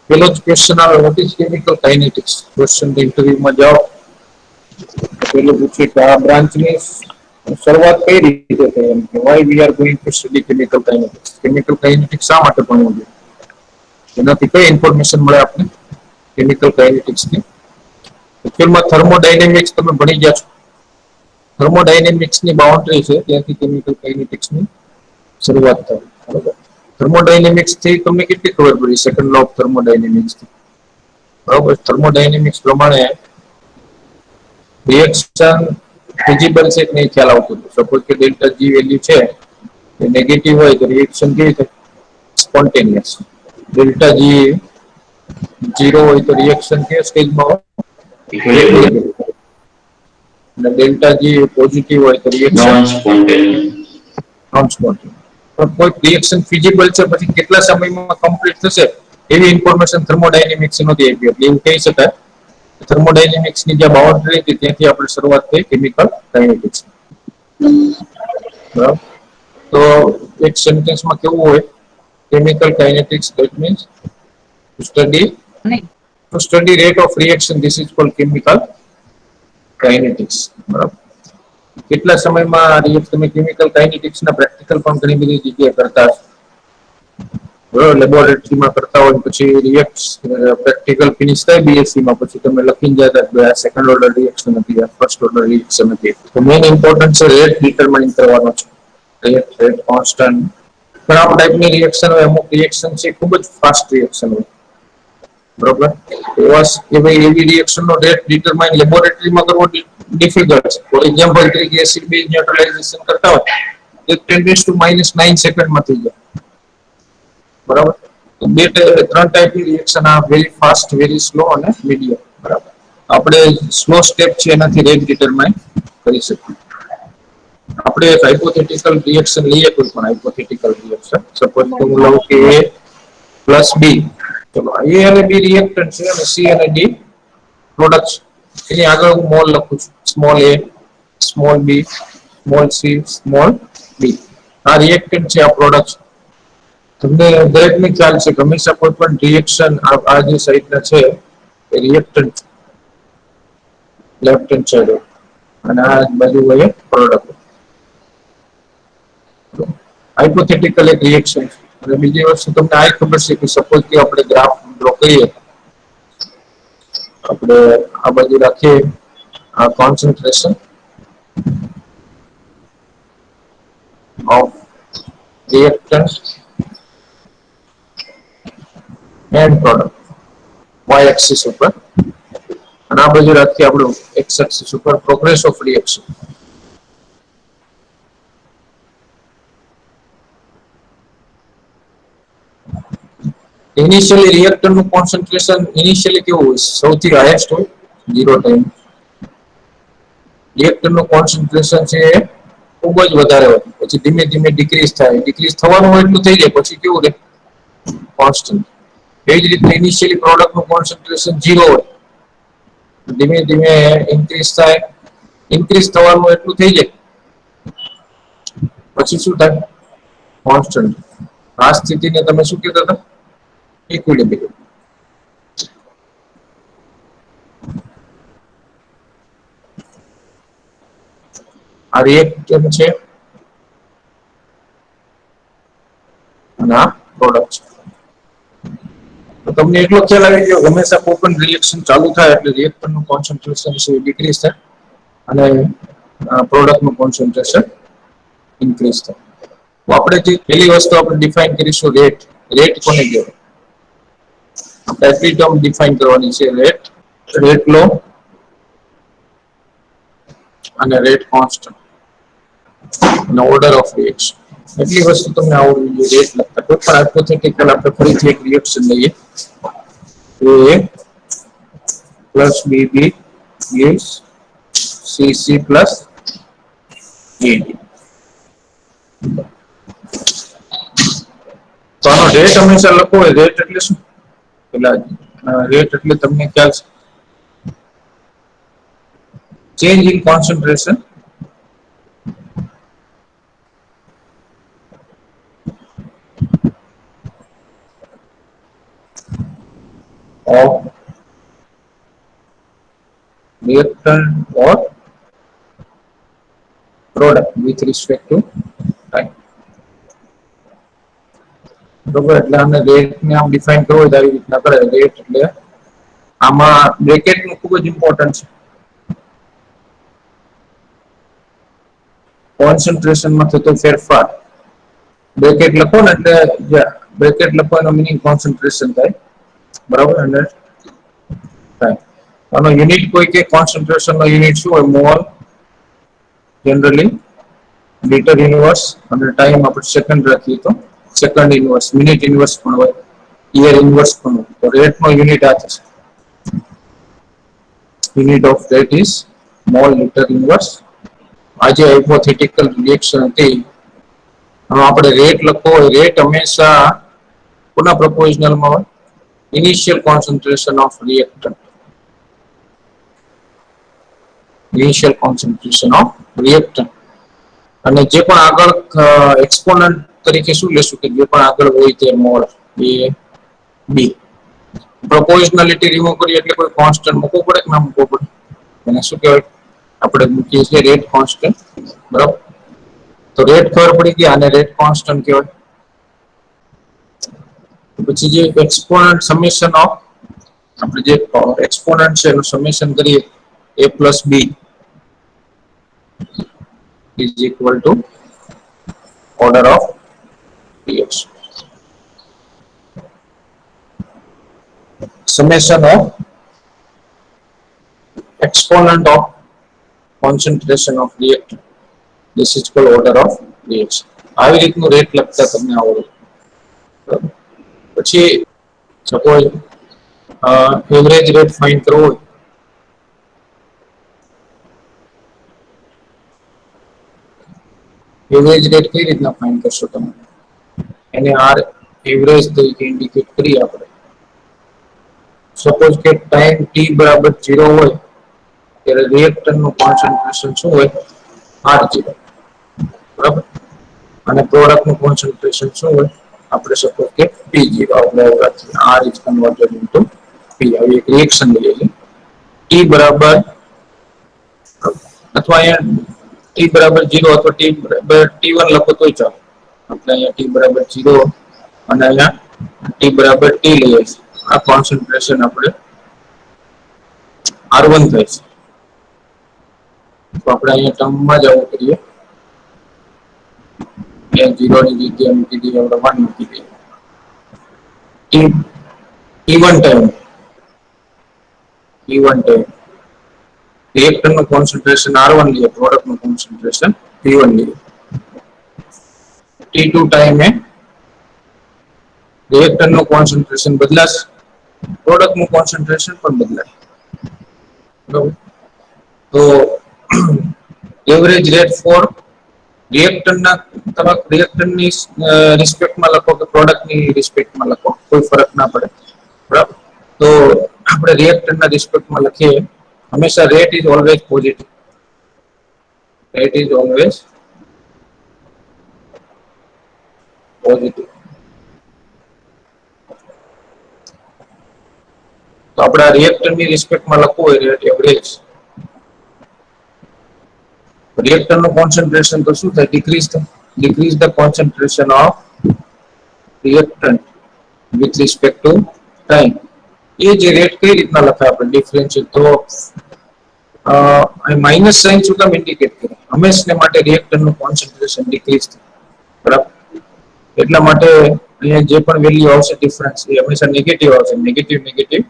પેલો જ ક્વેશ્ચન આવે, what is chemical kinetics? Question ઇન્ટરવ્યુમાં જાઓ તો પેલું પૂછે કે આ બ્રાન્ચની શરૂઆત કઈ રીતે થઈ, એમ કે why we are going to study chemical kinetics. Chemical kinetics શા માટે ભણવું જોઈએ? એનાથી કઈ ઇન્ફોર્મેશન મળે આપને કેમિકલ કાઇનેટિક્સની? એકચ્યુઅલમાં થર્મોડાયનેમિક્સ તમે ભણી ગયા છો. થર્મોડાયનેમિક્સની બાઉન્ડ્રી છે, ત્યાંથી કેમિકલ કાઇનેટિક્સની શરૂઆત થાય. બરોબર. થર્મોડાયનેમિક્સ થી તમને કેટલી ખબર પડી? Second law of thermodynamics. બરોબર. થર્મોડાયનેમિક્સ પ્રમાણે રિએક્શન ફિઝિબલ છે કે નહીં ખ્યાલ આવતો. સપોઝ કે ડેલ્ટા જી વેલ્યુ છે એ નેગેટિવ હોય તો રિએક્શન કેવી થાય? સ્પોન્ટેનિયસ. ડેલ્ટા જી 0 હોય તો રિએક્શન કયા સ્ટેજમાં હોય? અને ડેલ્ટા જી પોઝિટિવ હોય તો reaction non spontaneous. Non spontaneous. પણ કોઈ રિએક્શન ફિઝિબલ છે પછી કેટલા સમયમાં કમ્પ્લીટ થશે એવી ઇન્ફોર્મેશન થર્મોડાયનેમિક્સ નથી આપી. એટલે એવું કહી શકાય થર્મોડાયનેમિક્સની જે બાઉન્ડ્રી હતી ત્યાંથી આપણે શરૂઆત થઈ કેમિકલ કાઇનેટિક્સ. બરાબર. તો એક સેન્ટેન્સમાં કેવું હોય? Chemical kinetics that means to study rate of reaction. This is called chemical kinetics. બરાબર. કેટલા સમયમાં તમે કેમિકલ કાઇનેટિક્સના પ્રેક્ટિકલ પણ ઘણી બધી જગ્યાએ કરતા હશો. બરાબર. લેબોરેટરીમાં કરતા હોય પછી પ્રેક્ટિકલ ફિનિશ થાય બીએસસી માં, પછી તમે લખીને જતા સેકન્ડ ઓર્ડર રિએક્શન હતી, ફર્સ્ટ ઓર્ડર રિએક્શન હતી. તો મેઇન ઇમ્પોર્ટન્ટ છે રેટ ડિટરમાઇન કરવાનો છે. રેટ કોન્સ્ટન્ટ ઘણા ટાઈપની રિએક્શન હોય. અમુક રિએક્શન છે ખૂબ જ ફાસ્ટ રિએક્શન હોય. બરોબર. એવી રિએક્શનનો રેટ ડિટરમાઇન લેબોરેટરીમાં કરવો ડિફિકલ્ટ છે. ફોર એક્ઝામ્પલ તરીકે એસિડ બેઝ ન્યુટ્રલાઇઝેશન કરતા હોય તો 10⁻⁹ સેકન્ડમાં થઈ જાય. બરાબર. તો ત્રણ ટાઈપની રિએક્શન આ વેરી ફાસ્ટ, વેરી સ્લો અને મીડિયમ. બરાબર. આપણે સ્લો સ્ટેપ છે એનાથી રેટ ડિટરમાઇન કરી શકીએ. આપણે એક હાઇપોથેટિકલ રિએક્શન લઈએ, કોઈ પણ હાઇપોથેટિકલ રિએક્શન. સપોઝ કે હું લઉં કે A પ્લસ બી. ચલો A અને B રિએક્ટન્ટ છે અને C અને D પ્રોડક્ટ છે. એની આગળ હું મોલ લખું છું. Small a, small b, small c, small d. આ રિએક્ટન્ટ છે, આ પ્રોડક્ટ છે. તમને દરેકને ખ્યાલ છે કે હંમેશા કોઈ પણ રિએક્શન આ જે સાઈડના છે એ રિએક્ટન્ટ લેફ્ટ હેન્ડ સાઈડ હોય અને આ બાજુ હોય પ્રોડક્ટ. હાઇપોથેટિકલ એક રિએક્શન છે. અને બીજી વસ્તુ તમને આ ખબર છે કે સપોઝ કે આપણે ગ્રાફ ડ્રો કરીએ, આપણે આ બાજુ રાખીએ concentration of reactants and product y axis ઉપર, અને આ બાજુ રાખીએ આપણું x axis ઉપર progress of reaction. Initially reactor નું કોન્સન્ટ્રેશન ઇનિશિયલી કેવું હોય? સૌથી હાઈએસ્ટ હોય 0 ટાઈમ. રિએક્ટર નું કોન્સન્ટ્રેશન છે એ ખૂબ જ વધારે હોય, પછી ધીમે ધીમે ડિક્રીઝ થાય. ડિક્રીઝ થવાનું હોય એટલું થઈ જાય, પછી કેવું રહે? કોન્સ્ટન્ટ. એ જ રીતે ઇનિશિયલી પ્રોડક્ટનું કોન્સન્ટ્રેશન 0 હોય, ધીમે ધીમે ઇન્ક્રીઝ થાય. ઇન્ક્રીઝ થવાનું એટલું થઈ જાય, પછી શું થાય? કોન્સ્ટન્ટ. આ સ્થિતિને તમે શું કહેતા હતા? ઇક્વિલિબ્રિયમ. આ રિએક્ટર છે અને આ પ્રોડક્ટ છે. તો તમને એટલો ખ્યાલ આવી ગયો, હંમેશા કોઈ પણ રિએક્શન ચાલુ થાય એટલે રિએક્ટરનું કોન્સન્ટ્રેશન છે ડિક્રીઝ થાય અને પ્રોડક્ટનું કોન્સન્ટ્રેશન ઇન્ક્રીઝ થાય. તો આપણે જે પહેલી વસ્તુ આપણે ડિફાઇન કરીશું રેટ. રેટ કોને કહેવાય? ટર્મ ડિફાઇન કરવાની છે રેટ. રેટ લો અને રેટ કોન્સ્ટન્ટ અને ઓર્ડર ઓફ રિએક્શન. એટલી વસ્તુ તમને આવડવી જોઈએ રેટ લખતા. કોઈ પણ હાઇપોથેટિકલ આપણે ફરીથી એક રિએક્શન લઈએ. A plus BB gives CC plus AD. તો આનો રેટ હંમેશા લખવો હોય. રેટ એટલે શું? પેલા રેટ એટલે તમને ખ્યાલ છે? Change in concentration of reactant or product with respect to time. બરોબર, એટલે આને રેટ ને આમ ડિફાઇન કરવો હોય તો આવી રીતના કરે. રેટ એટલે આમાં બ્રેકેટ નું ખૂબ જ ઇમ્પોર્ટન્ટ છે. કોન્સન્ટ્રેશન માં થતો ફેરફાર. બ્રેકેટ લખો ને એટલે બ્રેકેટ લખવાનો મિનિંગ કોન્સન્ટ્રેશન થાય. બરાબર, અને થાય આનો યુનિટ કોઈ કે કોન્સન્ટ્રેશન નો યુનિટ શું હોય? મોલ જનરલી મીટર યુનિવર્સ, અને ટાઈમ આપણે સેકન્ડ રાખીએ તો સેકન્ડ ઇનવર્સ, મિનિટ ઇનવર્સ પણ હોય, યર ઇનવર્સ પણ હોય. તો રેટ નો યુનિટ આ થશે. Unit of rate is mole metre inverse. આજે હાઇપોથેટિકલ રિએક્શન હતી. હવે આપણે રેટ લખવો હોય, રેટ હંમેશા કોના પ્રપોઝનલમાં હોય? Initial concentration of reactant. Initial concentration of reactant. અને જે પણ આગળ એક્સપોનન્ટ તરીકે શું લેશું કે જે પણ આગળ હોય તે મોલ એ બી. પ્રોપોઝનાલિટી રિમૂવ કરીએ એટલે કોઈ કોન્સ્ટન્ટ મૂકવો પડે કે ના મૂકવો પડે? એને શું કહેવાય? આપણે મૂકીએ છીએ રેટ કોન્સ્ટન્ટ. બરાબર, તો રેટ ખબર પડી ગઈ, આને રેટ કોન્સ્ટન્ટ કહેવાય. પછી જે એક્સપોનન્ટ સમેશન ઓફ, આપણે જે એક્સપોનન્ટ છે એનું સમેશન કરીએ a plus b is equal to order of pH. Summation of exponent of concentration of reactant. This is called order of pH. આવી રીતનું રેટ લખતા તમને આવડે. પછી સપોઝ એવરેજ રેટ ફાઇન્ડ કરવો હોય, એવરેજ રેટ કઈ રીતના ફાઇન્ડ કરશો તમે? એને આર એવરેજ તરીકે ઇન્ડિકેટ કરીએ આપણે. સપોઝ કે ટાઈમ t બરાબર 0 હોય ત્યારે રિએક્ટન્ટ નું કોન્સન્ટ્રેશન શું હોય? R0. બરાબર, અને પ્રોડક્ટ નું કોન્સન્ટ્રેશન શું હોય? આપણે સપોઝ કે P0. આપણે R is converted into P. આવી એક રિએક્શન લઈએ છીએ. t બરાબર અથવા અહીંયા t બરાબર 0 અથવા t બરાબર t1 લખો તોય ચાલે. આપણે અહીંયા t બરાબર 0 અને અહીંયા t બરાબર t લઈએ છીએ. આ કોન્સન્ટ્રેશન આપણે R1 થાય છે. તો આપણે અહીંયા ટર્મમાં જ આવું કરીએ. 0 ની જગ્યાએ મૂકી દઈએ, આપણે 1 મૂકી દઈએ. T1 ટાઈમ રિએક્ટર નું કોન્સન્ટ્રેશન R1 લઈએ, પ્રોડક્ટ નું કોન્સન્ટ્રેશન P1 લઈએ. T2 ટાઈમે રિએક્ટર નું કોન્સન્ટ્રેશન બદલાશે, પ્રોડક્ટ નું કોન્સન્ટ્રેશન પણ બદલાય. બરાબર, તો એવરેજ રેટ ફોર રિએક્ટરના રિએક્ટરની રિસ્પેક્ટમાં લખો કે પ્રોડક્ટની રિસ્પેક્ટમાં લખો, કોઈ ફરક ના પડે. બરાબર, તો આપણે રિએક્ટરના રિસ્પેક્ટમાં લખીએ. હંમેશા rate is always positive. Rate is always positive. તો આપણે રિએક્ટરની રિસ્પેક્ટમાં લખવું હોય રેટ એવરેજ, રિએક્ટર નું કોન્સન્ટ્રેશન તો શું થાય? ડિક્રીઝ થાય. Decrease the concentration of reactant with respect to time. એ જે રેટ કઈ રીતના લખાય આપણે ડિફરન્શિયલ? તો માઇનસ સાઇન શું કામ ઇન્ડિકેટ કરે? હંમેશા માટે રિએક્ટર નું કોન્સન્ટ્રેશન ડિક્રીઝ થાય. બરાબર, એટલા માટે અહીંયા જે પણ વેલ્યુ આવશે ડિફરન્સ એ હંમેશા નેગેટિવ આવશે. નેગેટિવ નેગેટિવ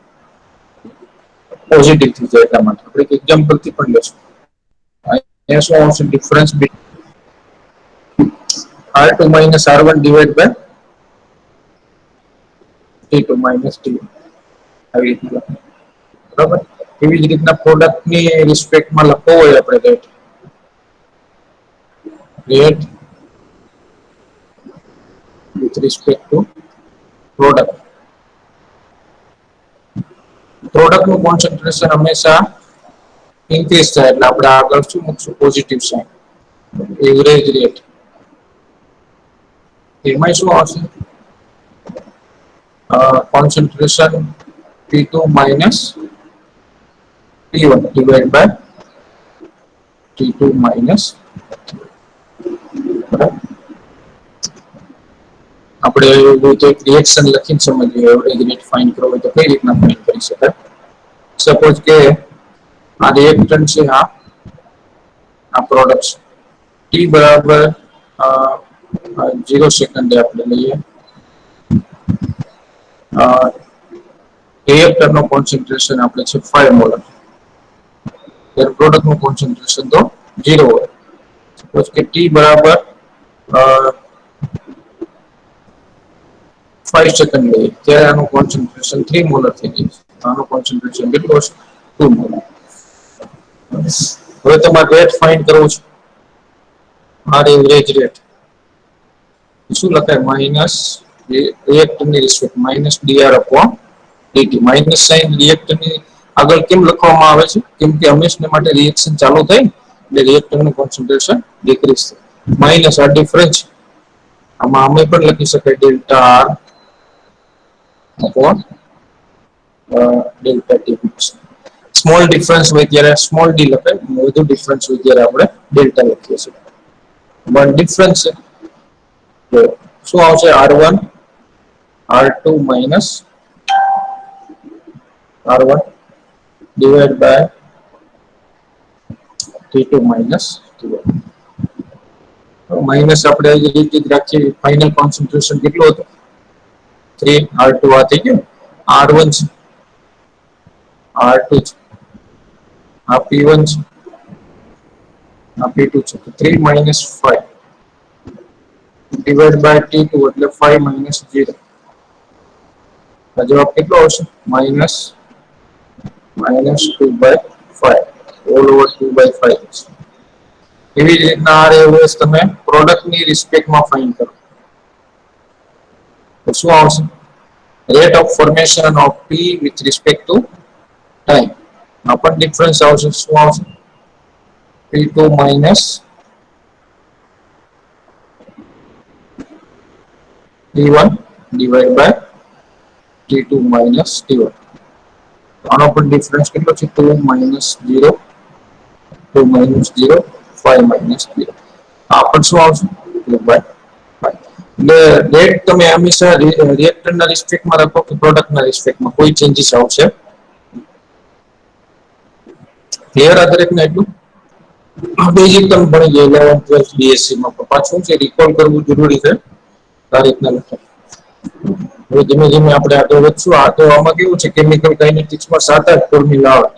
પોઝિટિવ થઈ જાય. એટલા માટે આપણે એક એક્ઝામ્પલથી પણ લઈશું. અહીંયા શું આવશે? Difference R2 minus R1 divided by T2 minus T1. આવી રીતના. બરાબર, એવી જ રીતના પ્રોડક્ટની રિસ્પેક્ટમાં લખવો હોય આપણે rate with respect to product. Product નું કોન્સન્ટ્રેશન હંમેશા ઇન્ક્રીઝ થાય એટલે આપણે આગળ શું મૂકશું? Positive sign. એવરેજ રેટ એમાં શું આવશે? Concentration T2 minus T1 divided by T2 minus, બરાબર. આપણે એવું રીતે રિએક્શન લખીને સમજીએ એવરેજ રેટ ફાઇન્ડ કરવો હોય તો કઈ રીતના ફાઇન્ડ કરી શકાય. સપોઝ કે આ રિએક્ટન્ટ છે, આ પ્રોડક્ટ ટી બરાબર 0 સેકન્ડે આપણે લઈએ. રિએક્ટર નો કોન્સન્ટ્રેશન આપણે છે 5 મોલર, ત્યારે પ્રોડક્ટ નું કોન્સન્ટ્રેશન તો 0 હોય. સપોઝ કે ટી બરાબર 5 સેકન્ડ લઈએ ત્યારે આનું કોન્સન્ટ્રેશન 3 મોલર થઈ જાય છે. આનું કોન્સન્ટ્રેશન કેટલું હશે? 2 મોલર. હવે તમારે રેટ ફાઇન્ડ કરવો છે, આર એવરેજ રેટ શું લખાય? માઇનસ રિએક્ટરની respect minus DR upon DT. Minus sign રિએક્ટરની આગળ કેમ લખવામાં આવે છે? કેમ કે હંમેશા માટે રિએક્શન ચાલુ થાય એટલે રિએક્ટરનું કોન્સન્ટ્રેશન ડિક્રીઝ થાય. માઇનસ આ ડિફરન્સ, આમાં અમે પણ લખી શકાય delta R upon delta T. Small difference હોય ત્યારે સ્મોલ ડી લખાય, વધુ ડિફરન્સ હોય ત્યારે આપણે ડેલ્ટા લખીએ છીએ. વન ડિફરન્સ છે, શું આવશે? R1 R2 minus R1 divided by T2 minus T1. Minus આપણે જે રીતે રાખીએ, ફાઇનલ કોન્સન્ટ્રેશન કેટલું હતું? 3 R2 આ થઈ ગયું. R1 છે, R2 છે, આ P1 છે, આ P2 છે. તો 3 minus 5 divided by T2 એટલે 5 minus 0. જવાબ કેટલો આવશે? Minus 2/5 all over 2/5. એવી જ રીતના આર એવરેજ તમે પ્રોડક્ટની રિસ્પેક્ટમાં ફાઇન્ડ કરો તો શું આવશે? Rate of formation of P with respect to time. આ પણ ડિફરન્સ આવશે. શું આવશે? P2 minus T1 divided by T2 minus T1. આનો પણ ડિફરન્સ કેટલો છે? 2 minus 0, 2 minus 0, 5 minus 0. આ પણ શું આવશે? 2/5. એટલે રેટ તમે હંમેશા રિએક્ટરના રિસ્પેક્ટમાં રાખો કે પ્રોડક્ટના રિસ્પેક્ટમાં, કોઈ ચેન્જીસ આવશે ક્લિયર? આ દરેકને એટલું બેઝિક તમે ભણી ગયા 11th 12th બીએસસી માં, પાછું છે રિકોલ કરવું જરૂરી છે. આ રીતના લખાય. હવે ધીમે ધીમે આપણે આગળ વધશું. આ તો આમાં કેવું છે, કેમિકલ કાઇનેટિક્સમાં 7-8 ફોર્મ્યુલા આવે.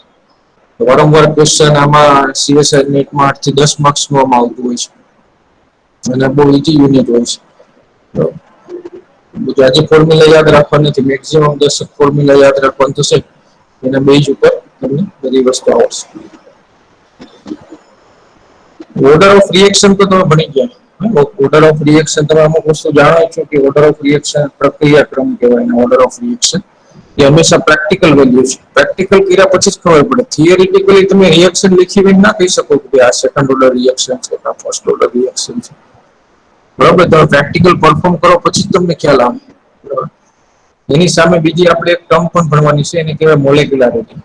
વારંવાર ક્વેશ્ચન આમાં સીએસઆર નેટમાં 8 થી 10 માર્ક્સ નું આવતું હોય છે અને બહુ ઈઝી યુનિટ હોય છે. તો આજે ફોર્મ્યુલા યાદ રાખવા નથી, મેક્સિમમ 10 ફોર્મ્યુલા યાદ રાખવાનું થશે. એના બેઝ ઉપર તમને બધી વસ્તુ આવશે. ઓર્ડર ઓફ રિએક્શન તો તમે ભણી ગયા. ઓર્ડર ઓફ રિએક્શન તમે અમુક વસ્તુ જાણો છો કે ઓર્ડર ઓફ રિએક્શન પ્રક્રિયા ક્રમ કહેવાય. ઓર્ડર ઓફ રિએક્શન એ હંમેશા પ્રેક્ટિકલ વેલ્યુ છે. પ્રેક્ટિકલ કર્યા પછી જ ખબર પડે. થિયરિટિકલી તમે રિએક્શન લખી ના કહી શકો કે આ સેકન્ડ ઓર્ડર રિએક્શન છે, આ ફર્સ્ટ ઓર્ડર રિએક્શન છે. બરાબર? તમે પ્રેક્ટિકલ પરફોર્મ કરો પછી જ તમને ખ્યાલ આવે. બરાબર? એની સામે બીજી આપણે એક ટર્મ પણ ભણવાની છે, એને કહેવાય મોલેક્યુલારિટી.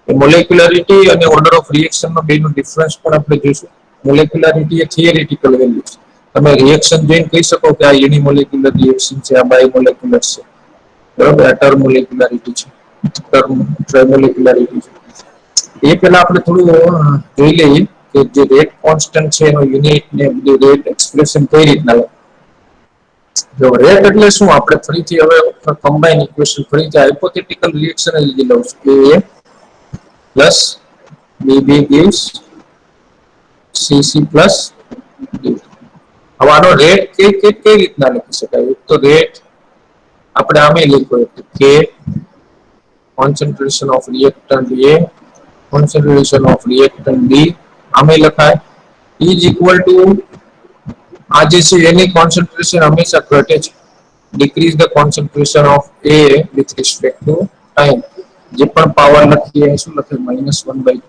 મોલેક્યુલારિટી અને ઓર્ડર ઓફ રિએક્શન નો બેનો ડિફરન્સ પણ આપણે જોઈશું. મોલેક્યુલારિટી એ થિયરિટિકલ વેલ્યુ છે. તમે રિએક્શન જોઈને કહી શકો કે આ યુનિમોલેક્યુલર રિએક્શન છે, આ બાયોમોલેક્યુલર છે. બરાબર? આ ટર્મોલેક્યુલારિટી છે, ટ્રાઇમોલેક્યુલારિટી છે. એ પહેલા આપણે થોડું જોઈ લઈએ કે જે રેટ કોન્સ્ટન્ટ છે એનો યુનિટ ને રેટ એક્સપ્રેશન કઈ રીતના લખાય. જો રેટ એટલે શું? આપણે ફરીથી હવે કમ્બાઈન ઇક્વેશન ફરીથી હાઇપોથેટિકલ રિએક્શન જ લઈ લઉં છું. A plus BB gives CC plus D. હવે આનો રેટ કઈ રીતના લખી શકાય? એક તો રેટ આપણે આમે લખ્યો કે concentration of reactant A, concentration of reactant B આમે લખાય is equal to આ જે છે એની કોન્સન્ટ્રેશન હંમેશા ઘટે છે. decrease the concentration of A with respect to time. જે પણ પાવર લખીએ શું લખે? -1/2.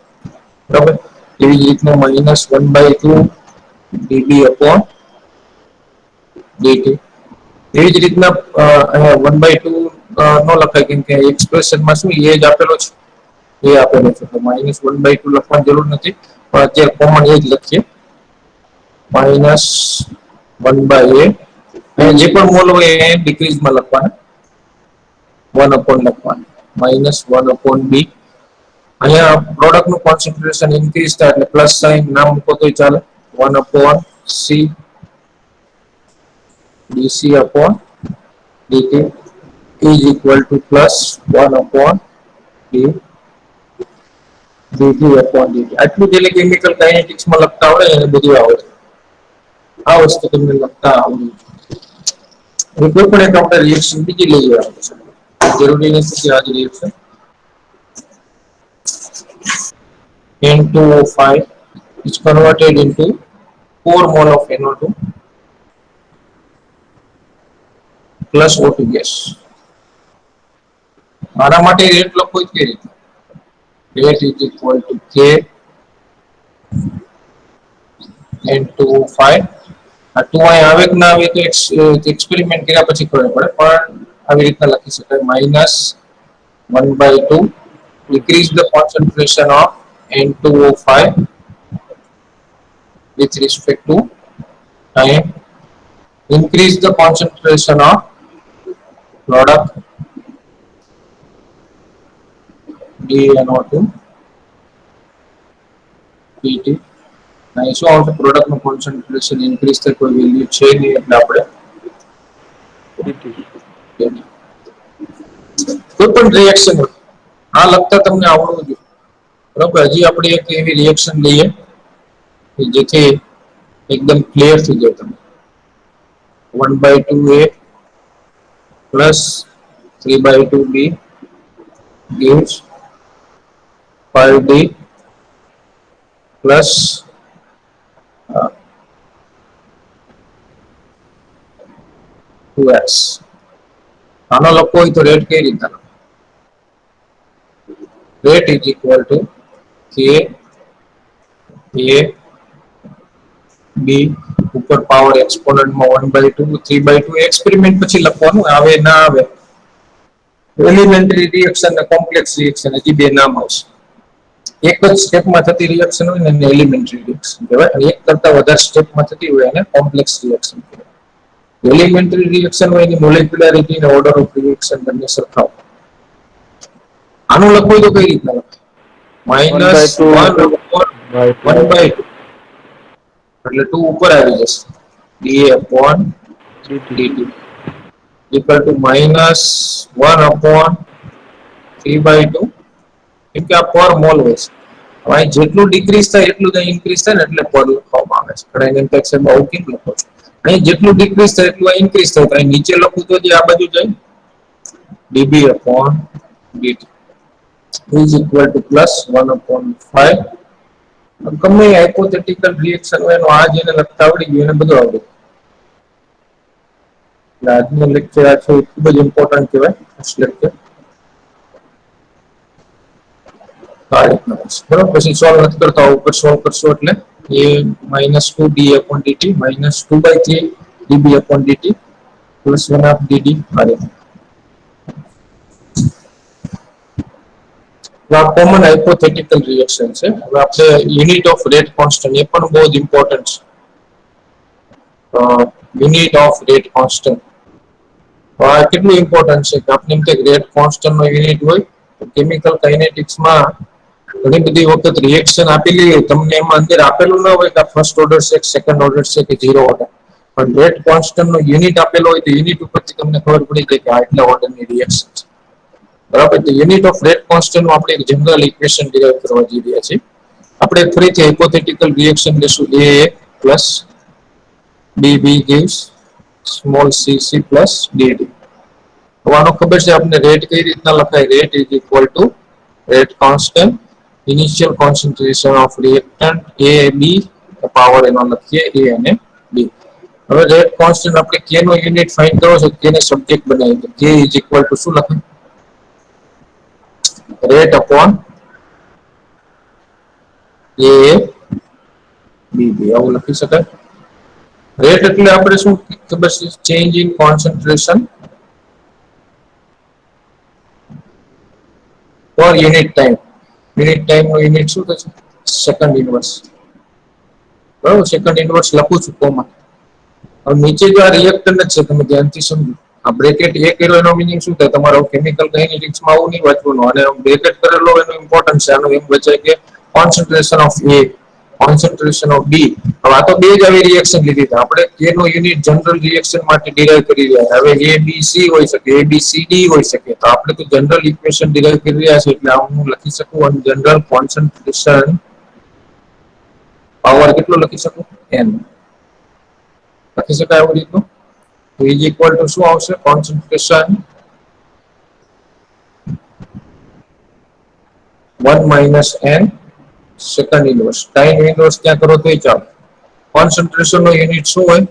બરાબર? એવી જ રીતના -1/2 dB upon dt. એવી જ રીતના 1/2 ન લખાય, કેમ કે એક્સપ્રેશનમાં શું એ જ આપેલો છે, એ આપેલો છે, તો -1/2 લખવાની જરૂર નથી, પણ અત્યારે કોમન એ જ લખીએ, -1/a, જે પણ મોલ હોય એ ડિક્રીઝમાં લખવાના, 1 લખવાનું, -1/b. અહીંયા પ્રોડક્ટ નું કોન્સન્ટ્રેશન ઇન્ક્રીઝ થાય એટલે પ્લસ સાઇન ના મૂકો તોય ચાલે, 1/c dc/dt is equal to +1/d dT/dt. આટલું જે કેમિકલ કાઇનેટિક્સમાં લખતા આવડે એને બધું આવડે. આ વસ્તુ તમને લખતા આવડવું જોઈએ. કોઈ પણ એક આપણે રિએક્શન બીજી લઈ લેવાની છે, જરૂરી નથી કે આ જ reaction. N2O5 is converted into 4 mole of NO2 plus O2 gas. આના માટે રેટ લખો જ કઈ રીતે? Rate is equal to K N2O5. આ 2 અહીં આવે કે ના આવે તો એક્સપેરિમેન્ટ કર્યા પછી ખબર પડે, પણ આવી રીતના લખી શકાય, -1/2 decrease the concentration of N2O5 with respect to time, increase the concentration of product DNO2 dt. અહીં શું આવશે? પ્રોડક્ટનું કોન્સન્ટ્રેશન ઇન્ક્રીઝ થાય, કોઈ વેલ્યુ છે નહીં એટલે આપણે કોઈ પણ રિએક્શન હોય આ લખતા તમને આવડવું જોઈએ, બરાબર. હજી આપણે એક એવી રિએક્શન લઈએ જેથી એકદમ ક્લિયર થઈ જાય. તમે 1/2a plus 3/2b gives 5d plus 2s. આનો લખવો હોય તો રેટ કઈ રીતના? Rate is equal to k a b ઉપર પાવર એક્સપોનન્ટમાં 1/2 3/2. એક્સપેરિમેન્ટ પછી લખવાનું, આવે ના આવે. એલિમેન્ટરી રિએક્શન અને કોમ્પ્લેક્સ રિએક્શન હજી બે નામ આવશે. એક જ સ્ટેપમાં થતી રિએક્શન હોય ને એને એલિમેન્ટરી રિએક્શન કહેવાય, અને એક કરતા વધારે સ્ટેપમાં થતી હોય એને કોમ્પ્લેક્સ રિએક્શન કહેવાય. એલિમેન્ટરી રિએક્શન હોય એની મોલેક્યુલારિટી અને ઓર્ડર ઓફ રિએક્શન બંને સરખા હોય. આનું લખવું તો કઈ રીતના લખાય? -1/1/2 એટલે 2 ઉપર આવી જશે, dA/dt equal to -1/3/2, કેમ કે આ પર મોલ હોય છે. હવે જેટલું ડિક્રીઝ થાય એટલું તો ઇન્ક્રીઝ થાય ને, એટલે પર લખવામાં આવે છે. ઘણા એમ થાય છે બહુ કેમ લખો છો? અહીં જેટલું ડિક્રીઝ થાય એટલું ઇન્ક્રીઝ થાય, તો અહીં નીચે લખું તો જે આ બાજુ જાય, dB/dt is equal to +1/5. ગમે હાઇપોથેટિકલ રિએક્શન હોય એનો આ જેને લખતા આવડી ગયું એને બધું આવડે. એટલે આજનું લેક્ચર આ છે ખૂબ જ ઇમ્પોર્ટન્ટ કહેવાય. લેક્ચર આ રીતના હશે, બરાબર. પછી સોલ્વ નથી કરતા, ઉપર સોલ્વ કરશો એટલે a -2d/dt -2/3 dB/dt +1/dd. આ રીતના આ કોમન હાઇપોથેટિકલ રિએક્શન છે. હવે આપણે યુનિટ ઓફ રેટ કોન્સ્ટન્ટ, એ પણ બહુ જ ઇમ્પોર્ટન્ટ છે. યુનિટ ઓફ રેટ કોન્સ્ટન્ટ કેટલું ઇમ્પોર્ટન્ટ છે કે આપણે એમ કે રેટ કોન્સ્ટન્ટ નો યુનિટ હોય તો કેમિકલ કાઇનેટિક્સમાં ઘણી બધી વખત રિએક્શન આપેલી હોય, તમને એમાં અંદર આપેલું ના હોય કે ફર્સ્ટ ઓર્ડર છે, સેકન્ડ ઓર્ડર છે કે ઝીરો ઓર્ડર, પણ રેટ કોન્સ્ટન્ટ નો યુનિટ આપેલો હોય તો યુનિટ ઉપરથી તમને ખબર પડી જાય કે આટલા ઓર્ડરની રિએક્શન છે, બરાબર. તો યુનિટ ઓફ રેટ કોન્સ્ટન્ટ નું આપણે એક જનરલ ઇક્વેશન ડિરાઈવ કરવા જઈ રહ્યા છીએ. આપણે ફરીથી હાઇપોથેટિકલ રિએક્શન લેશું, a plus bb gives small cc plus dd. તો આનો ખબર છે આપણે રેટ કઈ રીતના લખાય? Rate is equal two rate constant initial concentration of reactant a b, power એનો લખીએ a અને b. હવે રેટ કોન્સ્ટન્ટ આપણે k નો યુનિટ ફાઇન્ડ કરવો છે, k ને સબ્જેક્ટ બનાવી દો. k ઇઝ ઇક્વલ ટુ શું લખાય? રેટ અપોન a b, આવું લખી શકાય. રેટ એટલે આપણે શું ખબર છે? ચેન્જ ઇન કોન્સન્ટ્રેશન પર યુનિટ ટાઈમ. યુનિટ ટાઈમ નો યુનિટ શું થશે? Second inverse. બરાબર, સેકન્ડ ઇનવર્સ લખું છું કોમાં. હવે નીચે જો આ રિએક્ટન્ટ છે, તમે ધ્યાનથી સમજો. આ બ્રેકેટ એ કર્યો એનો મિનિંગ શું થાય? તમારો કેમિકલ કાઇનેટિક્સમાં આવું નહીં વાંચવાનું. અને બ્રેકેટ કરેલો એનું ઇમ્પોર્ટન્ટ છે. આનું એમ બચાય કે concentration of A, concentration of B. હવે આ તો બે જ આવી રિએક્શન લીધી છે આપણે. કે નો યુનિટ જનરલ રિએક્શન માટે ડિરાઈવ કરી રહ્યા. હવે એ બી સી હોઈ શકે, એ બી સી ડી હોઈ શકે. તો આપણે તો જનરલ ઇક્વેશન ડિરાઈવ કરી રહ્યા છે, એટલે હું લખી શકું જનરલ કોન્સન્ટ્રેશન પાવર કેટલો લખી શકું? n. લખી શકાય આવી રીતનું. તો ઇઝ ઇક્વલ ટુ શું આવશે? Concentration 1 minus n second inverse. Time inverse ત્યાં કરો તોય ચાલે. કોન્સન્ટ્રેશન નો યુનિટ શું હોય?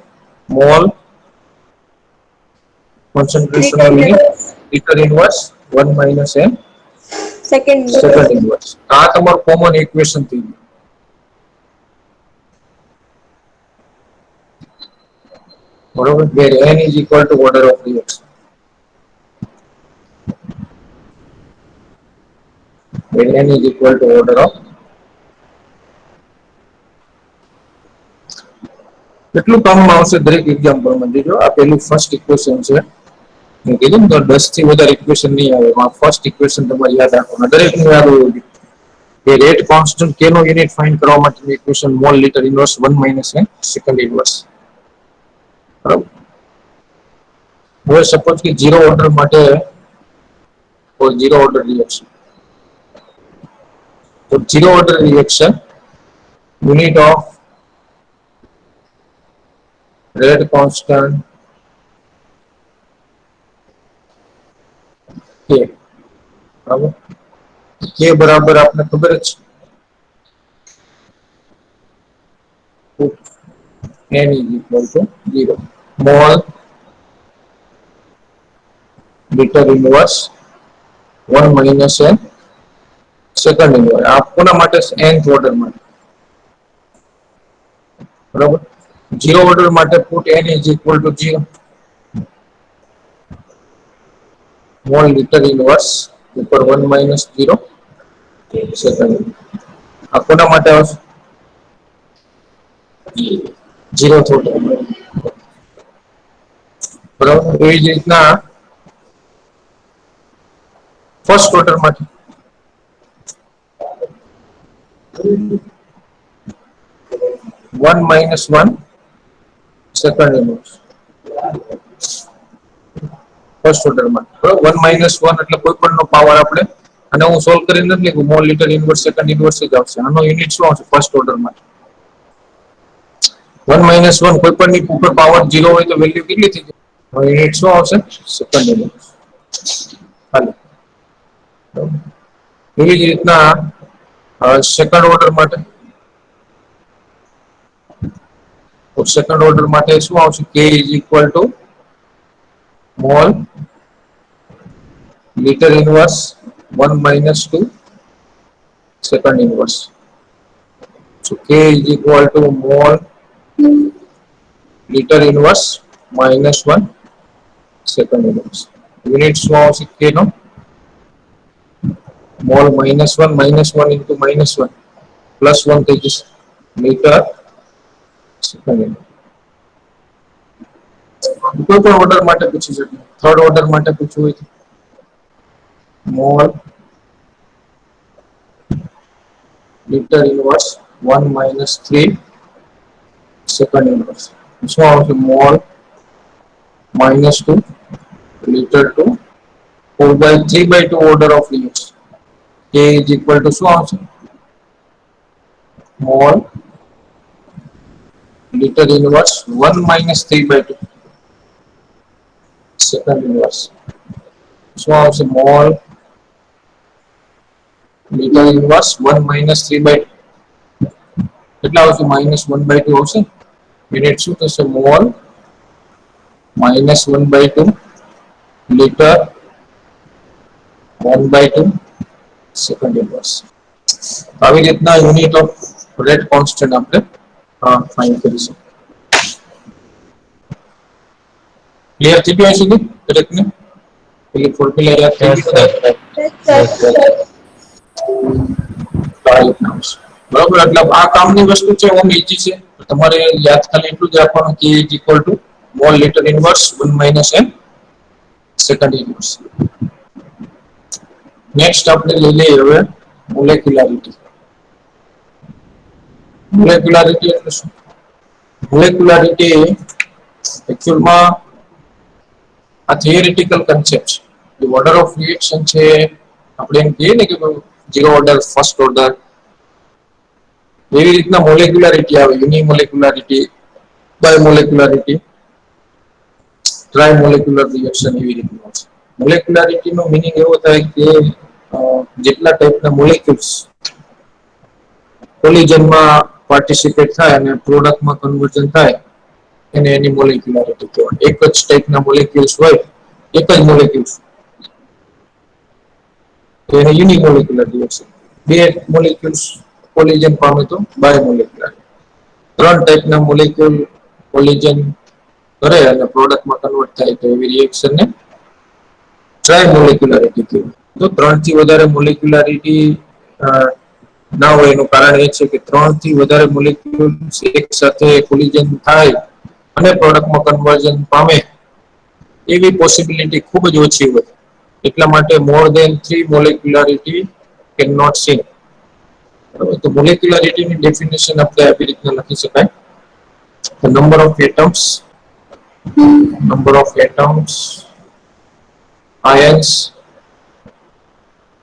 મોલ. કોન્સન્ટ્રેશન નો unit litre inverse 1 minus n second inverse. આ તમારું કોમન ઇક્વેશન થઈ ગયું. બરોબર, where n is equal to order of reaction. Where n is equal to order of. કેટલું કામમાં આવશે દરેક એક્ઝામ્પલમાં જોજો. આ પેલું ફર્સ્ટ ઇક્વેશન છે. મેં કીધું ને તો 10 થી વધારે ઇક્વેશન નહીં આવે. આ ફર્સ્ટ ઇક્વેશન તમારે યાદ રાખવાનું. દરેકનું યાદ હોવું જોઈએ. કે રેટ કોન્સ્ટન્ટ કે નો યુનિટ ફાઇન્ડ કરવા માટેની equation mall litre inverse 1 minus n second inverse. બરાબર. હવે સપોઝ કે ઝીરો ઓર્ડર માટે ઝીરો ઓર્ડર રિએક્શન. તો zero order reaction unit of rate constant કે. બરાબર, કે બરાબર આપને ખબર જ છે n is equal to 0. Mall litre inverse 1 minus n second inverse. આ કોના માટે? nth ઓર્ડર માટે. બરાબર. ઝીરો ઓર્ડર માટે put n is equal to 0. Mall litre inverse ઉપર 1 માઇનસ 0 સેકન્ડ. આ કોના માટે આવશે? Zero order. બરાબર. એવી જ રીતના ફર્સ્ટ ઓર્ડર માટે 1 minus 1 second inverse. First order માં બરાબર. 1 માઇનસ 1 એટલે કોઈ પણ નો પાવર આપણે, અને હું સોલ્વ કરીને નથી લીધું. Mall litre inverse second inverse જ આવશે. આનો યુનિટ શું આવશે ફર્સ્ટ ઓર્ડર માં? 1 માઇનસ 1 કોઈ પણ ની ઉપર પાવર 0 હોય તો વેલ્યુ કેટલી થઈ જાય? યુનિટ શું આવશે? Second inverse. હાલો. એવી જ રીતના સેકન્ડ ઓર્ડર માટે. સેકન્ડ ઓર્ડર માટે શું આવશે? k is equal to mole litre inverse 1 minus 2 second inverse. So k is equal to mole liter inverse minus 1 second inverse. Unit શું આવશે k નો? mole minus 1 into minus 1 plus 1 થઈ જશે liter second inverse. કોઈ પણ order માટે પૂછી શકે. Third order માટે પૂછવું હોય તો mole liter inverse 1 minus 3 second inverse. શું આવશે? mole minus 2 liter 2 4 by 3 by 2 order of reaction. k is equal to શું આવશે? mole liter inverse 1 minus 3 by 2 second inverse. શું આવશે? mole liter inverse 1 minus 3 by 2 કેટલા આવશે? minus 1 by 2 આવશે. Unit શું થશે? mole minus 1 by 2 liter 1 by 2 second inverse. આવી રીતના યુનિટ ઓફ રેટ કોન્સ્ટન્ટ આપણે ફાઇન્ડ કરીશું. ક્લિયર થઈ ગયું સુધી દરેકને? પેલી ફોર્મ્યુલા યાદ થઈ ગઈ? Yes, sir. બરોબર, એટલે આ કામની વસ્તુ છે ઓમ ઈઝી છે. તમારે યાદ ખાલી એટલું જ રાખવાનું કે is equal to mole litre inverse 1 minus n second inverse. Next આપણે લઈ લઈએ હવે મોલેક્યુલારિટી. મોલેક્યુલારિટી એટલે શું? મોલેક્યુલારિટી એકચ્યુઅલમાં આ થિયરિટિકલ કન્સેપ્ટ છે. ઓર્ડર ઓફ રિએક્શન છે, આપણે એમ કહીએ ને કે ઝીરો ઓર્ડર, ફર્સ્ટ ઓર્ડર, એવી રીતના મોલેક્યુલારિટી આવે. યુનિમોલેક્યુલારિટી, બાયોમોલેક્યુલારિટી, ટ્રાયમોલેક્યુલર રિએક્શન એવી રીતના છે. મોલેક્યુલારિટી નો મીનિંગ એવો થાય કે જેટલા ટાઈપના મોલેક્યુલ્સ કોલિજનમાં પાર્ટિસિપેટ થાય અને પ્રોડક્ટમાં કન્વર્ઝન થાય એને એની મોલેક્યુલારિટી કહેવાય. એક જ ટાઈપના મોલેક્યુલ્સ હોય, એક જ મોલેક્યુલ્સ, તો એને યુનિમોલેક્યુલર રિએક્શન. બે મોલેક્યુલ્સ કોલિઝન પામે તો બાયોમોલેક્યુલર. ત્રણ ટાઈપના મોલેક્યુલ કોલિઝન કરે અને પ્રોડક્ટમાં કન્વર્ટ થાય તો એવી રિએક્શનને ટ્રાયમોલેક્યુલારિટી કહેવાય. તો ત્રણથી વધારે મોલેક્યુલારિટી ના હોય એનું કારણ એ છે કે ત્રણથી વધારે મોલેક્યુલ્સ એક સાથે કોલિઝન થાય અને પ્રોડક્ટમાં કન્વર્ઝન પામે એવી પોસિબિલિટી ખૂબ જ ઓછી હોય. એટલા માટે more than 3 molecularity can not see. તો મોલેક્યુલારિટીની ડેફિનેશન આપણે આવી રીતના લખી શકાય. The number of atoms, ions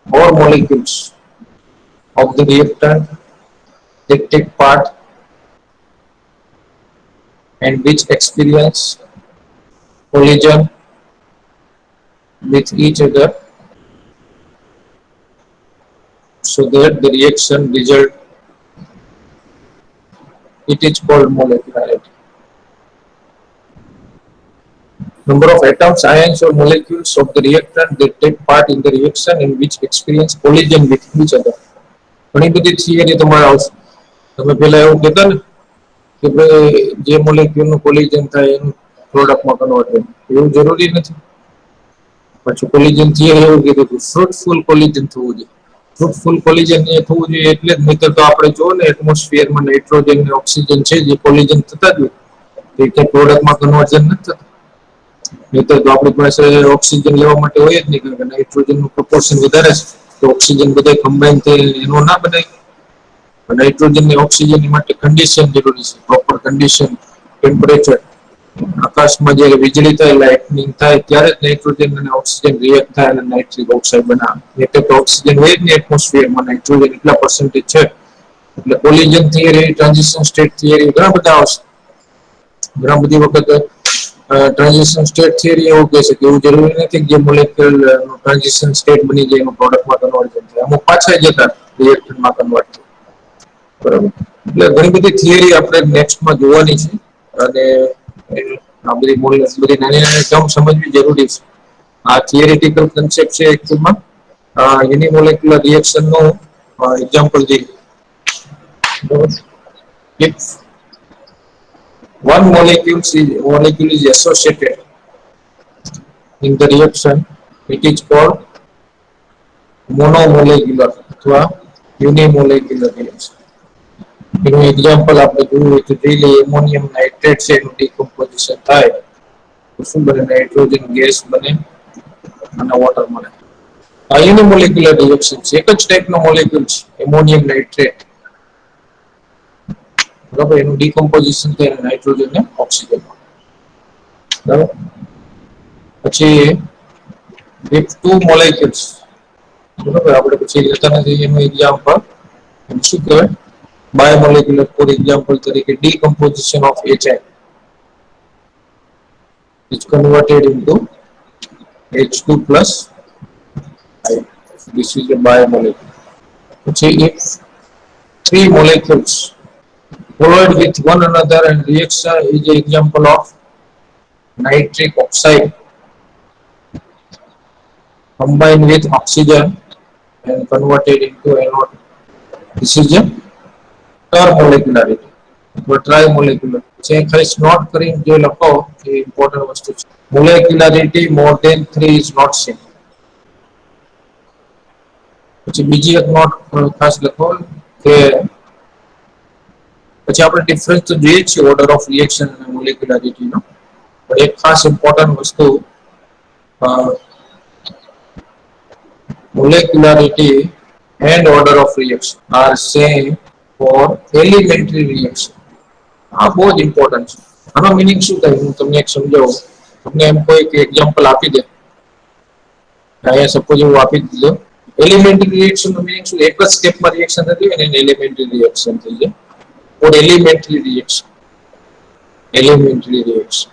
or molecules of the reactant that take part and which experience collision with each other so that the reaction result, it is called molecularity. Number of atoms, ions or molecules of the reactant that take part in the reaction and which experience collision with each other. ઘણી બધી theory તમારે આવશે. તમે પહેલા એવું કહેતા ને કે ભાઈ જે મોલેક્યુલનું કોલિઝન થાય એનું પ્રોડક્ટમાં કન્વર્ટ થાય, એવું જરૂરી નથી. પછી કોલિઝન થિયરી એવું કીધું કે ફ્રૂટફુલ કોલિઝન થવું જોઈએ. ફ્રૂટફુલ કોલિઝન એ થવું જોઈએ એટલે જ, નહીંતર તો આપણે જો ને એટમોસ્ફિયરમાં નાઇટ્રોજન અને ઓક્સિજન છે જે કોલિઝન થતા જ હોય તો પ્રોડક્ટમાં કન્વર્ઝન નથી થતું. નહીંતર તો આપણી પાસે ઓક્સિજન લેવા માટે હોય જ નહીં, કારણ કે નાઇટ્રોજનનું પ્રપોર્શન વધારે છે તો ઓક્સિજન બધા કમ્બાઈન થઈ એનો ના બનાય. નાઇટ્રોજન ને ઓક્સિજન માટે કન્ડિશન જરૂરી છે, પ્રોપર કન્ડિશન, ટેમ્પરેચર. આકાશમાં જ્યારે વીજળી થાય, લાઇટનિંગ થાય ત્યારે જ નાઇટ્રોજન અને ઓક્સિજન રિએક્ટ થાય અને નાઇટ્રિક ઓક્સાઇડ બનાવે. એટલે તો ઓક્સિજન હોય જ નહીં એટમોસ્ફિયરમાં, નાઇટ્રોજન એટલા પર્સન્ટેજ છે. એટલે collision theory, transition state theory ઘણા બધા આવશે. ઘણા બધી વખત ટ્રાન્ઝિશન સ્ટેટ થિયરી એવું કહે છે કે એવું જરૂરી નથી કે જે મોલેક્યુલ ટ્રાન્ઝિશન સ્ટેટ બની જાય એનું પ્રોડક્ટમાં કન્વર્ઝન થાય. અમુક પાછા જતા રિએક્ટરમાં કન્વર્ટ થાય. બરાબર, એટલે ઘણી બધી થિયરી આપણે નેક્સ્ટમાં જોવાની છે અને આ બધી નાની નાની ટર્મ સમજવી જરૂરી છે. આ થિયરિટિકલ કન્સેપ્ટ છે એકચુઅલમાં યુનિમોલેક્યુલર રિએક્શનનું એક્ઝામ્પલ છે. If one molecule is associated in the reaction, it is called monomolecular અથવા unimolecular reaction. એનું એક્ઝામ્પલ આપણે જોયું હોય તો જોઈ લઈએ. એમોનિયમ નાઇટ્રેટ છે એનું ડિકમ્પોઝિશન થાય તો શું બને? નાઇટ્રોજન ગેસ બને અને વોટર મળે. આ યુનિમોલેક્યુલર રિએક્શન છે. એક જ ટાઈપનો મોલેક્યુલ છે એમોનિયમ નાઇટ્રેટ, બરાબર, એનું ડિકમ્પોઝિશન થાય નાઇટ્રોજન ને ઓક્સિજન. બરાબર, પછી with two molecules, બરાબર, આપણે પછી લેતા નથી એનું એક્ઝામ્પલ શું કહેવાય? બાયોમોલેક્યુલર. ફોર એક્ઝામ્પલ તરીકે decomposition of HI is converted into H2 plus I. This is a biomolecule. પછી if three molecules collide with one another and reaction is an example of nitric oxide combined with oxygen and converted into NO2. This is a termolecularity or trimolecular. જે ખાલી not કરીને જે લખો એ important વસ્તુ છે. મોલેક્યુલારિટી મોર than 3 is not seen. પછી બીજી એક નોટ ખાસ લખો કે પછી આપણે ડિફરન્સ તો જોઈએ છીએ ઓર્ડર ઓફ રિએક્શન અને મોલેક્યુલારિટી નો, પણ એક ખાસ ઇમ્પોર્ટન્ટ વસ્તુ molecularity and order of reaction are same for elementary reaction. આ બહુ જ ઇમ્પોર્ટન્ટ છે. આનો મીનિંગ શું થાય હું તમને એક સમજાવું. તમને એમ કોઈ કે એક્ઝામ્પલ આપી દે, અહીંયા સપોઝ હું આપી દીધો એલિમેન્ટરી રિએક્શન નો મીનિંગ શું, એક જ સ્ટેપમાં રિએક્શન થતી હોય ને એને એલિમેન્ટરી રિએક્શન થઈ જાય. or elementary reaction, elementary reaction,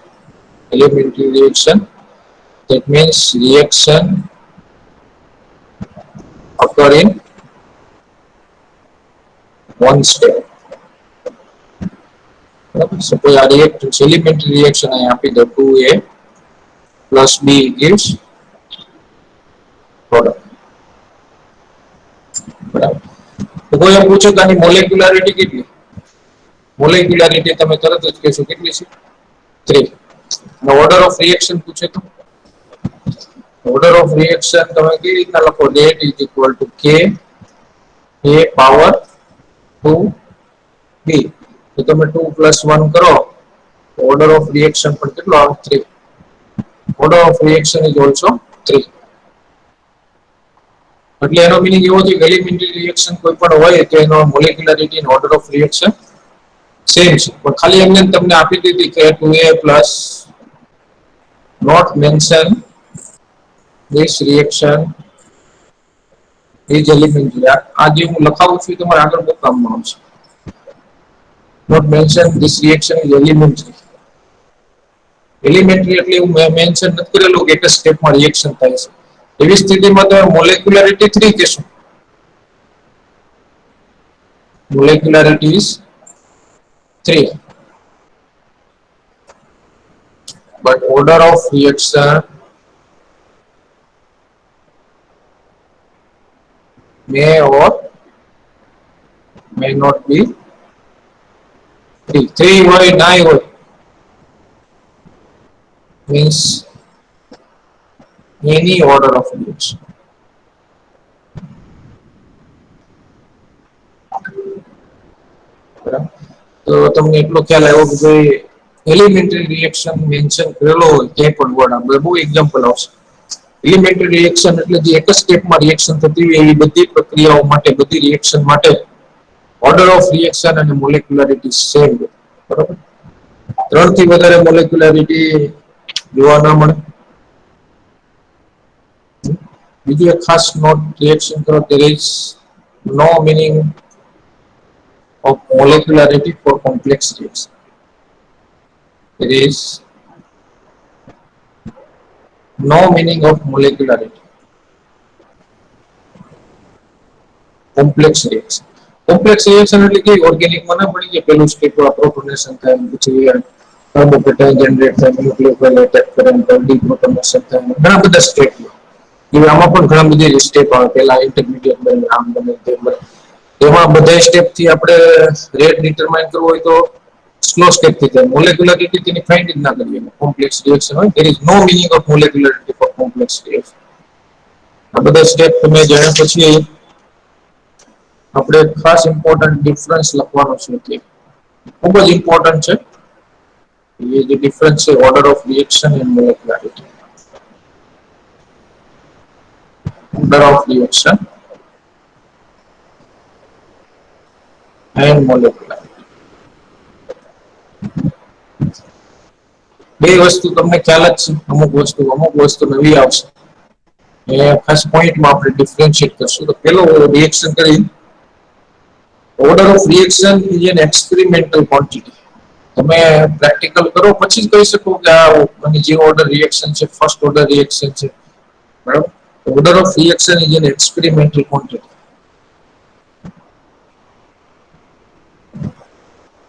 elementary reaction, that means reaction occurring one step. Suppose આ reaction elementary reaction અહીં આપી દો 2a plus b gives product. બરાબર. તો કોઈ એમ પૂછે કે આની મોલેક્યુલારિટી કેટલી, મોલેક્યુલારિટી તમે તરત જ કહેશો કેટલી છે 3. ઓર્ડર ઓફ રિએક્શન પૂછે તો order of reaction તમે કેવી રીતના લખો, that is equal to k a power 2b. તો તમે 2 plus 1 કરો તો order of reaction પણ કેટલો આવે 3. order of reaction is also 3. એટલે એનો મીનિંગ એવો છે કે એલિમેન્ટરી રિએક્શન કોઈ પણ હોય તો એનો મોલેક્યુલારિટી અને ઓર્ડર ઓફ રિએક્શન સેમ છે, પણ ખાલી એમને તમને આપી દીધી કે 2a plus not mention this reaction is elementary. આ જે હું લખાવું છું તમારે આગળ બહુ કામમાં આવશે. not mention this reaction is elementary. Elementary એટલે હું મેન્શન નથી કરેલું કે એક જ સ્ટેપમાં રિએક્શન થાય છે. એવી સ્થિતિમાં તમે મોલેક્યુલારિટી 3 કહેશો. molecularity is 3, but order of reaction may or may not be 3. 3 હોય 9 હોય means any order of reaction. તો તમને એટલો ખ્યાલ આવ્યો કે ભાઈ એલિમેન્ટરી રિએક્શન મેન્શન કરેલો હોય તે પણ વર્ડ આપણે બહુ એક્ઝામ્પલ આવશે. એલિમેન્ટરી રિએક્શન એટલે જે એક જ સ્ટેપમાં રિએક્શન થતી હોય એવી બધી પ્રક્રિયાઓ માટે, બધી રિએક્શન માટે ઓર્ડર ઓફ રિએક્શન અને મોલેક્યુલારિટી સેમ. બરાબર. 3 થી વધારે મોલેક્યુલારિટી જોવા ન મળે. બીજું એક ખાસ નોટ રિએક્શન કરો, there is no meaning of molecularity for complex reaction. There is no meaning of molecularity complex reaction. complex reaction એટલે કે ઓર્ગેનિક માં ના પડી કે પેલું સ્ટેપ પ્રોટોનેશન થાય પછી કાર્બોકેટાયન જનરેટ થાય, ન્યુક્લિયોફાઇલ એટેક કરે, ડીપ્રોટોનેશન થાય, ઘણા બધા સ્ટેપ. એ આમાં પણ ઘણા બધી સ્ટેપ આવે, પહેલા ઇન્ટરમીડિયેટ બને, આમ બને તેમ બને. એમાં બધા સ્ટેપ થી આપણે રેટ ડિટરમાઇન કરવો હોય તો સ્લો સ્ટેપ થી થાય. મોલેક્યુલારિટી તેની ફાઇન્ડ જ ના કરીએ. કોમ્પ્લેક્સ રિએક્શન હોય there is no meaning of molecularity for complex reaction. આ બધા સ્ટેપ તમે જાણ્યા પછી આપણે ખાસ ઇમ્પોર્ટન્ટ ડિફરન્સ લખવાનો છે કે ખૂબ જ ઇમ્પોર્ટન્ટ છે. એ જે ડિફરન્સ છે order of reaction and molecularity. order of reaction and molecularity. બે વસ્તુ તમને ખ્યાલ જ છે, અમુક વસ્તુ નવી આવશે. એ ખાસ પોઈન્ટમાં આપણે ડિફરન્શિએટ કરશું. તો પેલો રિએક્શન કરી order of reaction is an experimental quantity. તમે પ્રેક્ટિકલ કરો પછી જ કહી શકો કે આ જે ઓર્ડર રિએક્શન છે ફર્સ્ટ ઓર્ડર રિએક્શન છે. બરાબર. order of reaction is an experimental quantity.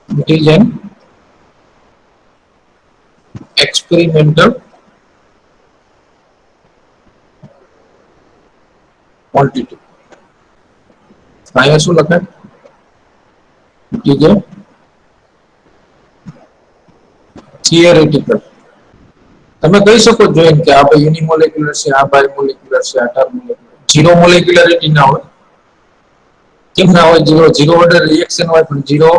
It is an experimental quantity. અહીંયા શું લખાય? It is a theoretical. તમે કહી શકો જોઈન કે આ ભાઈ યુનિમોલેક્યુલર છે, આ બાય મોલેક્યુલર છે, આ ટર્મ મોલેક્યુલર. ઝીરો મોલેક્યુલારિટી ના હોય. કેમ ના હોય? ઝીરો ઝીરો ઓર્ડર રિએક્શન હોય પણ ઝીરો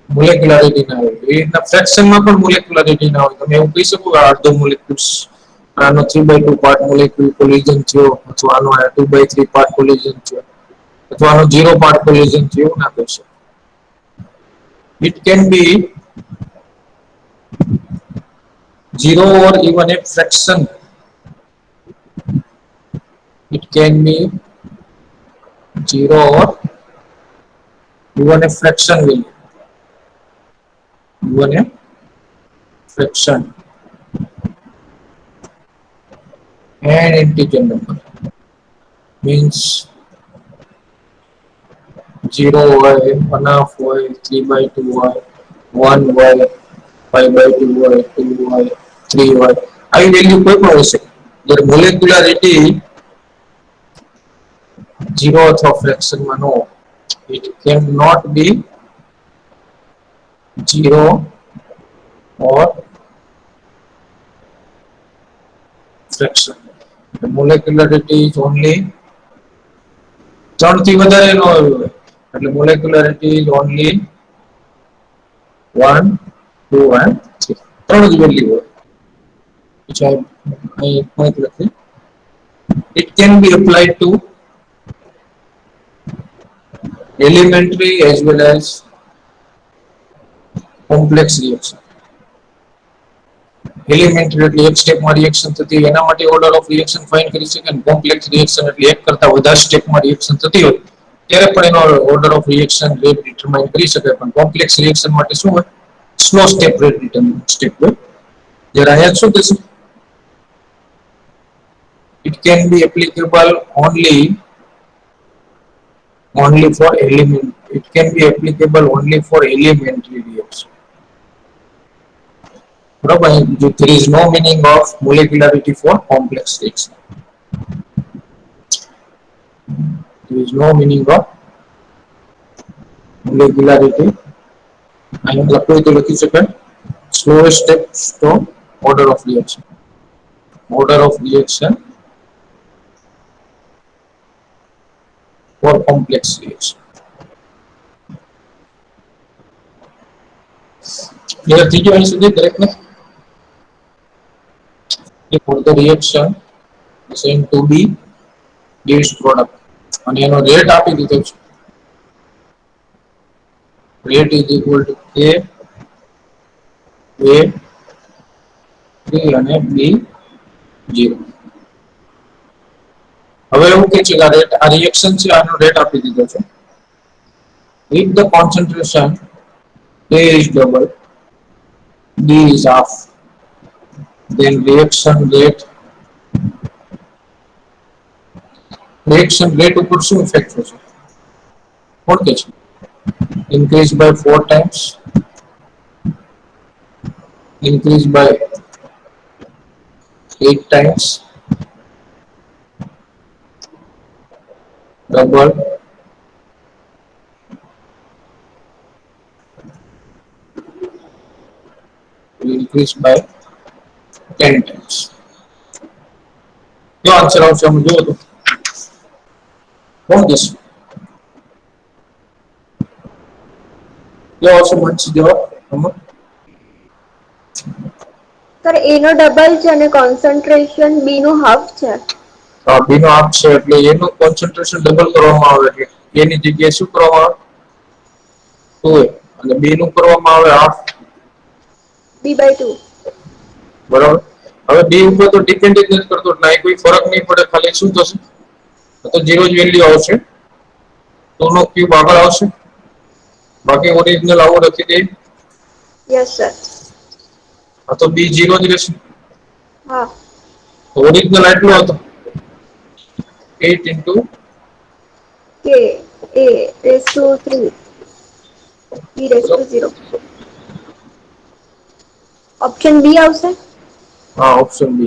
મોલેક્યુલારિટી ના હોય. એ રીતના ફ્રેક્શનમાં પણ મોલેક્યુલારિટી ના હોય. તમે એવું કહી શકો કે અડધો મોલેક્યુલ્સ આનો 3/2 પાર્ટ મોલેક્યુલ કોલિઝન થયો, અથવા આનો 2/3 પાર્ટ કોલિઝન થયો, અથવા આનો 0 પાર્ટ કોલિઝન થયો, એવું ના કહી શકો. It can be zero or even a fraction. It can be zero or even a fraction value. Even a fraction and integer number means 0 હોય, 1/2 હોય, 3/2 હોય, 1 હોય, 5/2 હોય, 2 હોય, 3 હોય, આવી વેલ્યુ કોઈ પણ હોઈ શકે. જ્યારે મોલેક્યુલારિટી 0 અથવા ફ્રેક્શનમાં ન હોય. It cannot be 0 or fraction. The molecularity is only 3 થી વધારે ન હોય. એટલે molecularity is only 1, 2 and 3. ત્રણ જ વેલ્યુ હોય. which I point લખી. It can be applied to elementary as well as complex reaction. Elementary એટલે એક સ્ટેપમાં રિએક્શન થતી હોય એના માટે ઓર્ડર ઓફ રિએક્શન ફાઇન્ડ કરી શકે, અને કોમ્પ્લેક્સ રિએક્શન એટલે એક કરતા વધારે સ્ટેપમાં રિએક્શન થતી હોય ત્યારે પણ એનો order of reaction rate determine કરી શકાય. પણ કોમ્પ્લેક્સ રિએક્શન માટે શું હોય? Slow step rate determine step હોય. જ્યારે અહીંયા શું થશે? It can be applicable only for element. It can be applicable only for elementary reaction. બરાબર? There is no meaning of molecularity for complex reaction. There is no meaning of molecularity. અહીં લખવું તો લખી શકાય slowest steps to order of reaction. Order of reaction for complex reaction. Clear થઈ ગયું અહીં સુધી દરેકને? For the reaction is going to be gives product અને એનો રેટ આપી દીધો છે. Rate is equal to K A3 અને B0. હવે એવું કે છે કે આ રેટ, આ રિએક્શન છે, આનો રેટ આપી દીધો છે. If the concentration A is double, B is half, then reaction rate ઉપર શું ઇફેક્ટ થશે? કોણ કે છે? Increase by 4 times, increase by 8 times, double, increase by 10 times. क्या आंसर આવશે? हम જો તો કોણ કહેશે? क्या આવશે મંચ જવાબ? સર એ નો ડબલ છે અને કોન્સન્ટ્રેશન બી નું હાફ છે. બી નો હાફ છે એટલે એનું કોન્સન્ટ્રેશન ડબલ કરવામાં આવે, એટલે એની જગ્યાએ શું કરવામાં આવે? 2 અને બી નું કરવામાં આવે હાફ. b/2. બરાબર. હવે બી ઉપર તો ડિપેન્ડ જ નથી કરતો એટલે અહીં કોઈ ફરક નહીં પડે. ખાલી શું થશે? તો 0 જ વેલ્યુ આવશે. 2 નો ક્યુબ આગળ આવશે. બાકી ઓરિજિનલ આવું લખી દે. Yes sir. તો બી 0 જ રહેશે. હા. ઓરિજિનલ આટલો હતો 8 into k a raised to 3 b raised to 0. Option B આવશે. હા, ઓપ્શન બી.